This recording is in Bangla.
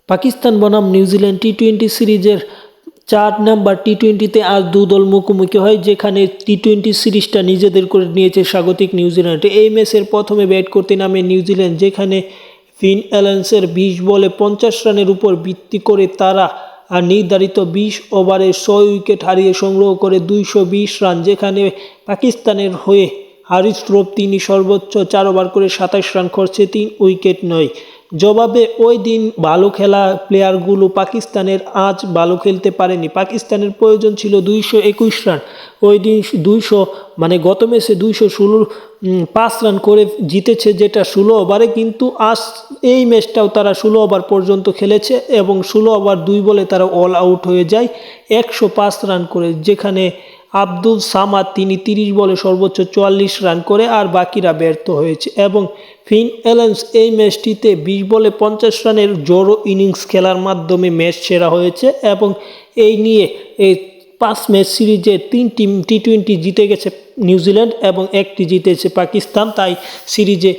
পাকিস্তান বনাম নিউজিল্যান্ড টি-20 সিরিজের 4 নাম্বার টি-20তে আজ দু দল মুখোমুখি হয়, যেখানে টি-20 সিরিজটা নিজেদের করে নিয়েছে স্বাগতিক নিউজিল্যান্ড। এই ম্যাচের প্রথমে ব্যাট করতে নামে নিউজিল্যান্ড, যেখানে ফিন অ্যালেন্সের 20 বলে 50 রানের উপর ভিত্তি করে তারা নির্ধারিত 20 ওভারে 6 উইকেট হারিয়ে সংগ্রহ করে 220 রান, যেখানে পাকিস্তানের হয়ে হারিস রৌফ তিনি সর্বোচ্চ 4 ওভার করে 27 রান করছে 3 উইকেট নয়। জবাবে ওই দিন ভালো খেলা প্লেয়ারগুলো পাকিস্তানের আজ ভালো খেলতে পারেনি। পাকিস্তানের প্রয়োজন ছিল 221 রান, ওই দিন 200 গত ম্যাচে 205 রান করে জিতেছে, যেটা 16 ওভারে, কিন্তু আজ এই ম্যাচটাও তারা 16 ওভার পর্যন্ত খেলেছে এবং 16 ওভার 2 বলে তারা অল আউট হয়ে যায় 105 রান করে, যেখানে আব্দুল সামাদ তিনি 30 বলে সর্বোচ্চ 44 রান করে, আর বাকিরা ব্যর্থ হয়েছে। এবং ফিন অ্যালেন্স এই ম্যাচটিতে 20 বলে 50 রানের জোরো ইনিংস খেলার মাধ্যমে ম্যাচ সেরা হয়েছে এবং এই নিয়ে এই 5 ম্যাচ সিরিজে 3টি টি-20 জিতে গেছে নিউজিল্যান্ড এবং 1টি জিতেছে পাকিস্তান, তাই সিরিজে